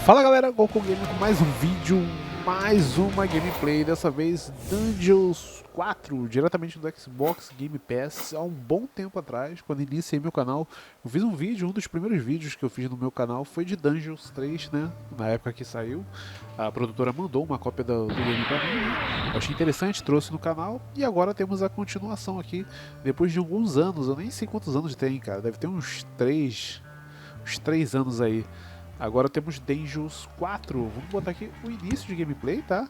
Fala galera, GOKU Game com mais um vídeo, mais uma gameplay, dessa vez Dungeons 4, diretamente do Xbox Game Pass. Há um bom tempo atrás, quando iniciei meu canal, eu fiz um vídeo, um dos primeiros vídeos que eu fiz no meu canal foi de Dungeons 3, né, na época que saiu. A produtora mandou uma cópia do game pra mim, né? Eu achei interessante, trouxe no canal, e agora temos a continuação aqui, depois de alguns anos, eu nem sei quantos anos tem, cara, deve ter uns 3 anos aí. Agora temos Dungeons 4, vamos botar aqui o início de gameplay, tá?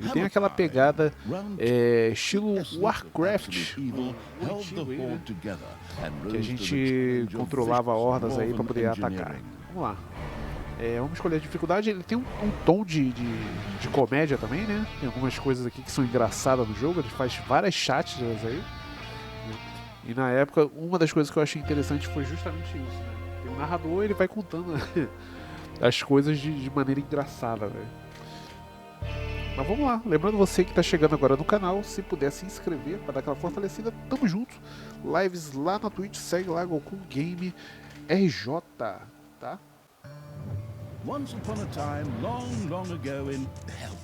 Ele tem aquela pegada estilo Warcraft, antigo aí, né? Que a gente controlava hordas aí para poder atacar. Vamos lá. Vamos escolher a dificuldade, ele tem um tom de comédia também, né? Tem algumas coisas aqui que são engraçadas no jogo, ele faz várias chátiras aí. E na época, uma das coisas que eu achei interessante foi justamente isso, né? Tem um narrador, ele vai contando as coisas de maneira engraçada, velho. Mas vamos lá, lembrando você que está chegando agora no canal, se puder se inscrever para dar aquela fortalecida, tamo junto. Lives lá na Twitch, segue lá, GOKU Game RJ, tá? Once upon a time, long, long ago in,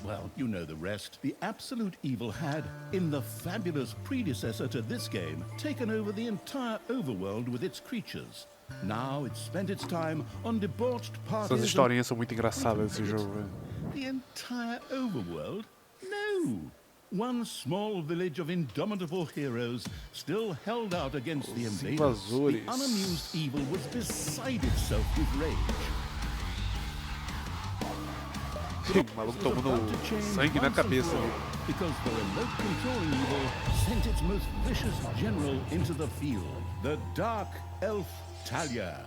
well, you know the rest, the absolute evil had, in the fabulous predecessor to this game, taken over the entire overworld with its creatures. Now it spent its time on debauched parties. Essas historinhas são muito engraçadas nesse jogo, velho. The entire overworld? No! One small village of indomitable heroes still held out against the invaders. The unamused evil was beside itself with rage. O maluco tomando sangue na cabeça ali. Because the remote controlling evil sent its most vicious general into the field, the Dark Elf Talia.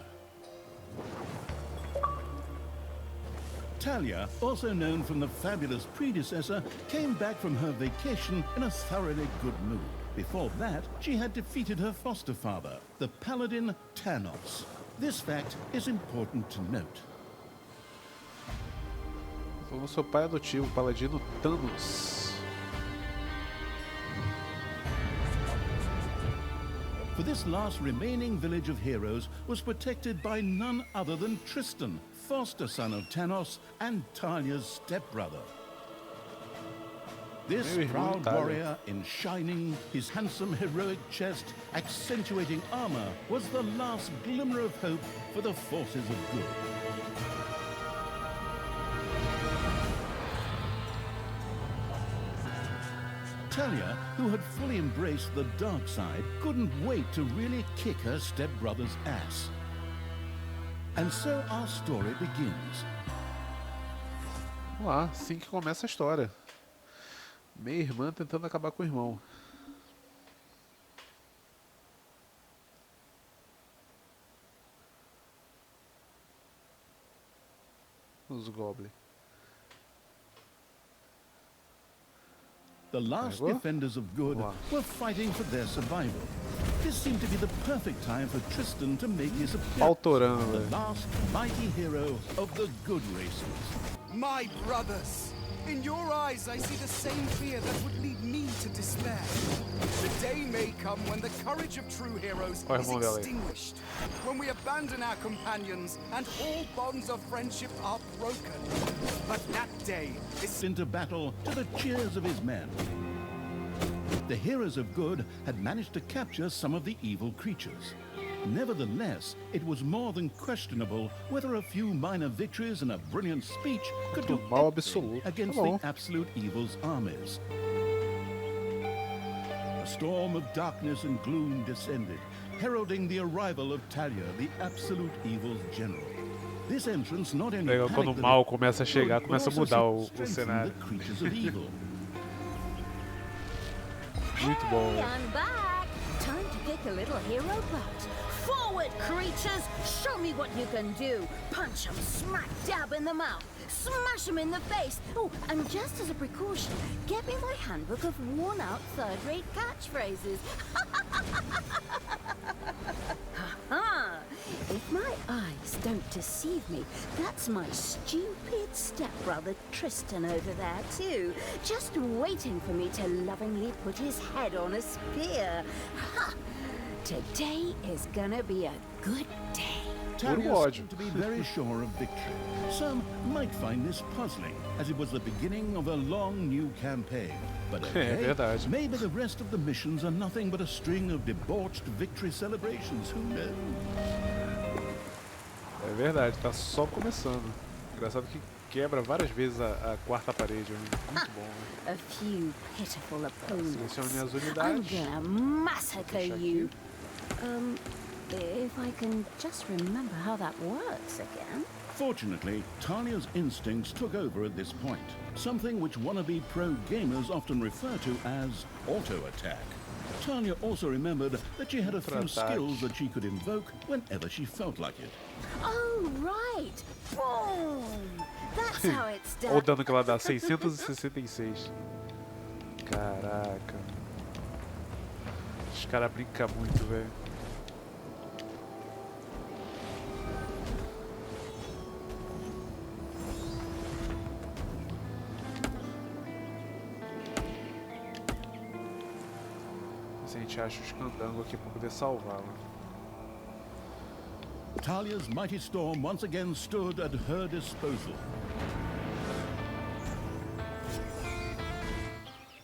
Talia, also known from the fabulous predecessor, came back from her vacation in a thoroughly good mood. Before that, she had defeated her foster father, the paladin Thanos. This fact is important to note. O seu pai adotivo, o paladino Thanos. For this last remaining village of heroes was protected by none other than Tristan, foster son of Thanos and Talia's stepbrother. This proud warrior in shining, his handsome heroic chest accentuating armor, was the last glimmer of hope for the forces of good. Talia, who had fully embraced the dark side, couldn't wait to really kick her stepbrother's ass. And so our story begins. Vamos lá, assim que começa a história. Meia irmã tentando acabar com o irmão. Os goblins. The last defenders of good were fighting for their survival. This seemed to be the perfect time for Tristan to make his appearance. The last mighty hero of the good races. My brothers! In your eyes I see the same fear that would lead me to despair. The day may come when the courage of true heroes is extinguished, when we abandon our companions and all bonds of friendship are broken. But that day is into battle to the cheers of his men. The heroes of good had managed to capture some of the evil creatures. Nevertheless, it was more than questionable whether a few minor victories and a brilliant speech could do anything against the absolute evil's armies. A storm of darkness and gloom descended, heralding the arrival of Talia, the absolute evil's general. This entrance not only quando o mal começa a chegar, começa a mudar o cenário. Muito bom. Time to kick a little hero butt. Forward, creatures! Show me what you can do! Punch them smack dab in the mouth! Smash them in the face! Oh, and just as a precaution, get me my handbook of worn-out third-rate catchphrases! Ha-ha! If my eyes don't deceive me, that's my stupid stepbrother Tristan over there too, just waiting for me to lovingly put his head on a spear. Ha! Today is gonna be a good day. puro Talia ódio. seemed to be very sure of victory. Some might find this puzzling, as it was the beginning of a long new campaign. But É okay, verdade. maybe the rest of the missions are nothing but a string of debauched victory celebrations. Who knows? É verdade, tá só começando. Engraçado que quebra várias vezes a quarta parede. Muito bom, né? A few pitiful opponents. Selecione as I'm unidades. gonna massacre Deixa you. aqui. If I can just remember how that works again. Fortunately, Talia's instincts took over at this point, something which wannabe pro gamers often refer to as auto-attack. Talia also remembered that she had a few skills that she could invoke whenever she felt like it. Oh, right. Boom. That's how it's Olha o done. dano que ela dá, 666. Caraca. Os caras brincam muito, velho. Se a gente acha os candangos aqui pra poder salvá-la. Talia's mighty storm once again stood at her disposal.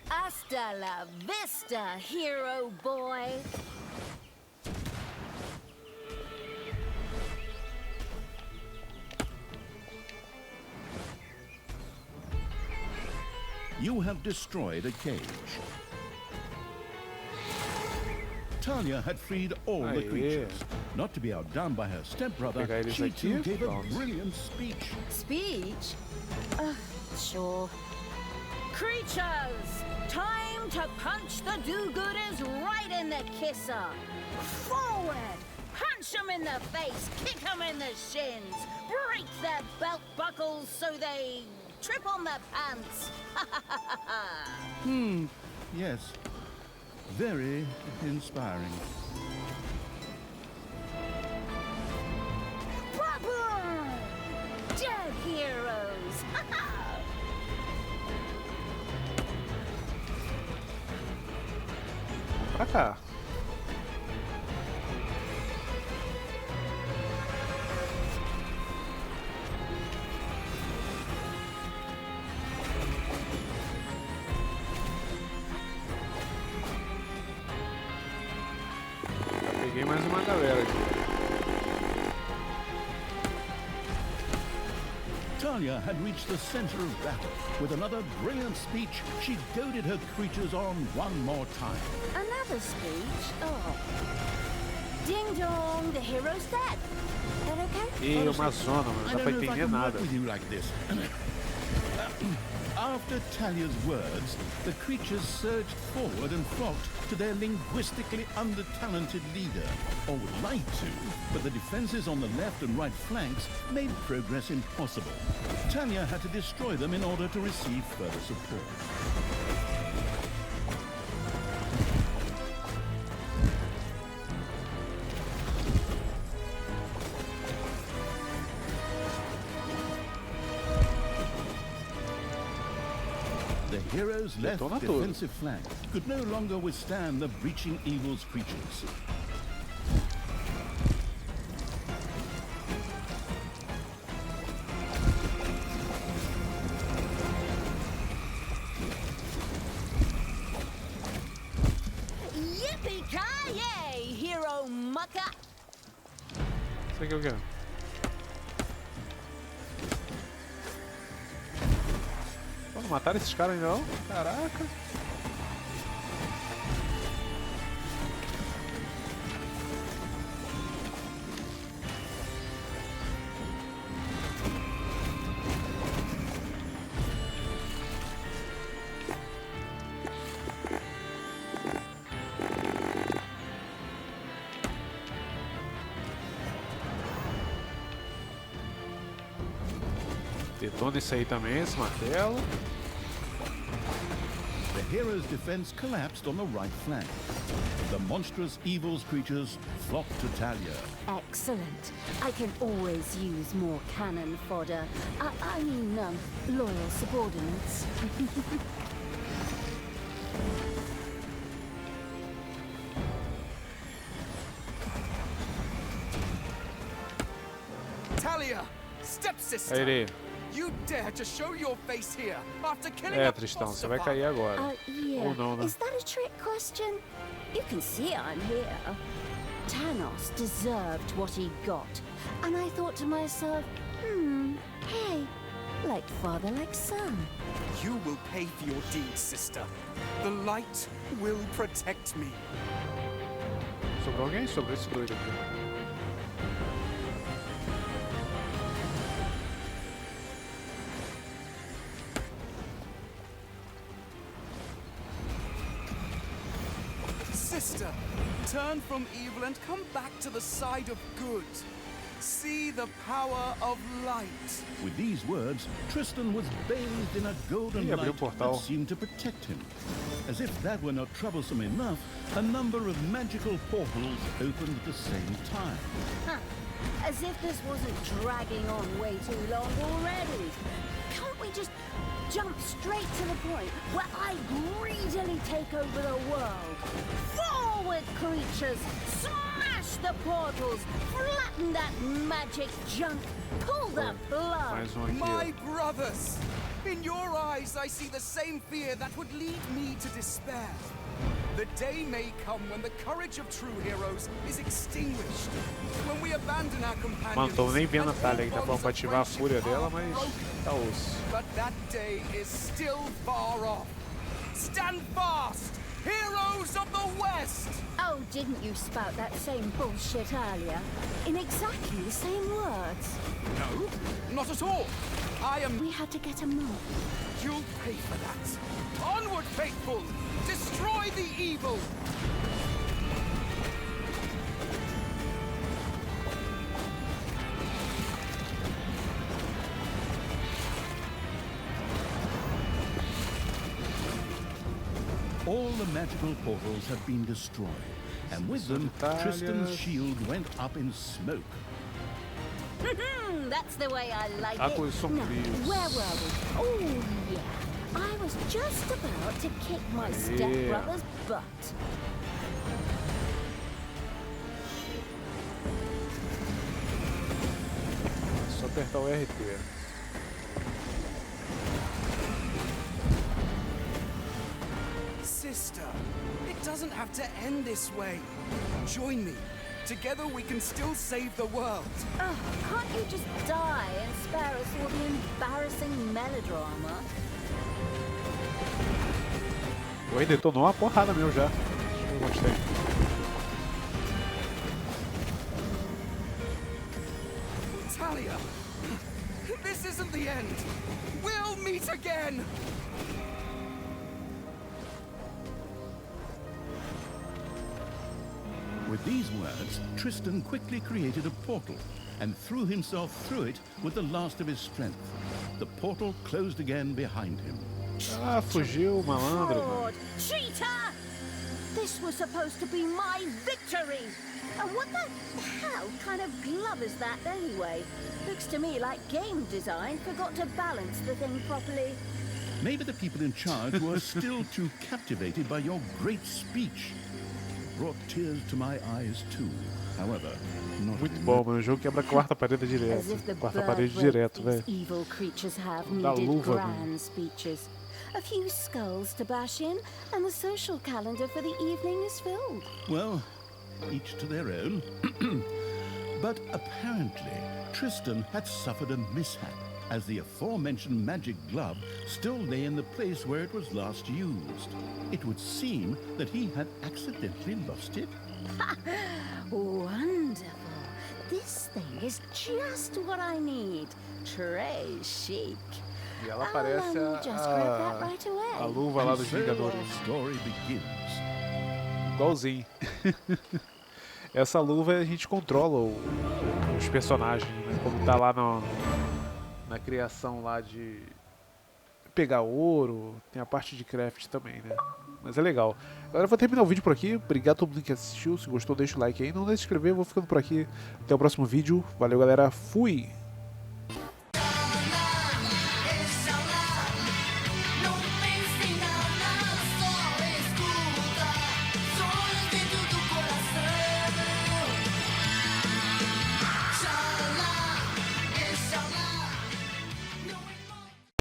Hasta la vista, hero boy. You have destroyed a cage. Talia had freed all the Aê. creatures. Not to be outdone by her stepbrother, Pegar eles she aqui. too gave a Pronto. brilliant speech. Speech? Sure. Creatures! Time to punch the do-gooders right in the kisser! Forward! Punch them in the face, kick them in the shins, break their belt buckles so they trip on their pants! Yes, very inspiring. Bubble! Dead heroes! Pra cá. Já peguei mais uma galera aqui. Talia had reached the center of battle. With another brilliant speech, she goaded her creatures on one more time. Another speech? Oh. Ding dong, the hero's dead. That okay? Ih, uma zona, mano. Não I dá don't pra know if I entender can nada. work with you like this. After Talia's words, the creatures surged forward and flocked to their linguistically under-talented leader, or would like to, but the defenses on the left and right flanks made progress impossible. Talia had to destroy them in order to receive further support. The hero's left Detona tudo. defensive flank could no longer withstand the breaching evil's creatures. Yippee-ki-yay, hero mucker! Isso aqui é o quê? Pô, não mataram esses caras ainda não? Caraca. Detona isso aí também, esse martelo. The hero's defense collapsed on the right flank. The monstrous evil's creatures flocked to Talia. Excellent. I can always use more cannon fodder. I mean, loyal subordinates. Talia, stepsister. Aí ele. You dare to show your face here after killing É, a Tristão, você foster vai cair father? agora. Yeah. Ou não, né? Is that a trick question? You can see I'm here. Tanos deserved what he got. And I thought to myself, hey, like father, like son. You will pay for your deeds, sister. The light will protect me. Sobrou alguém? Sobrou esse doido aqui. Sister, turn from evil and come back to the side of good. See the power of light. With these words, Tristan was bathed in a golden Ih, abriu light portal. that seemed to protect him. As if that were not troublesome enough, a number of magical portals opened at the same time. As if this wasn't dragging on way too long already. Can't we just jump straight to the point where I greedily take over the world? Forward, creatures! Smash the portals! Flatten that magic junk! Pull the plug! Mais um aqui, My brothers, in your eyes I see the same fear that would lead me to despair. The day may come when the courage of true heroes is extinguished. When we abandon our companions. Mano, tô nem vendo a and Talia aí, tá all falando pra bonds of ativar a friendship fúria dela, are mas broken. tá osso. But that day is still far off. Stand fast, heroes of the West! Oh, didn't you spout that same bullshit earlier? In exactly the same words. No, not at all. I am. We had to get a move. You'll pay for that. Onward, faithful! Destroy the evil! All the magical portals had been destroyed, and with them, Solitarias. Tristan's shield went up in smoke. That's the way I like Águas it. Now, sombrios. where were we? Oh, yeah. I was just about to kick my stepbrother's butt. Só apertar o RT. Sister, it doesn't have to end this way. Join me. Together we can still save the world. Oh, can't you just die and spare us all the embarrassing melodrama? Oi, detonou uma porrada meu já. Eu gostei. Talia, this isn't the end. We'll meet again. With these words, Tristan quickly created a portal and threw himself through it with the last of his strength. The portal closed again behind him. Ah, fugiu, malandro, mano. Fraud! Cheater! This was supposed to be my victory! And what the hell kind of glove is that anyway? Looks to me like game design forgot to balance the thing properly. Maybe the people in charge were still too captivated by your great speech. It brought tears to my eyes too. However, not Muito bom, mano. O jogo quebra a quarta parede As direto. if the Quarta bird parede brain direto, these velho. evil creatures have Da needed luva, grand speeches. A few skulls to bash in, and the social calendar for the evening is filled. well, each to their own. But apparently, Tristan had suffered a mishap, as the aforementioned magic glove still lay in the place where it was last used. It would seem that he had accidentally lost it. Wonderful. This thing is just what I need. Très chic. E ela parece just grab that right a away. luva lá And dos so our Vingadores. story begins. Igualzinho. Essa luva a gente controla os personagens, né? Como tá lá na criação lá de pegar ouro, tem a parte de craft também, né? Mas é legal. Agora eu vou terminar o vídeo por aqui. Obrigado a todo mundo que assistiu. Se gostou, deixa o like aí. Não deixe de se inscrever. Eu vou ficando por aqui. Até o próximo vídeo. Valeu, galera. Fui!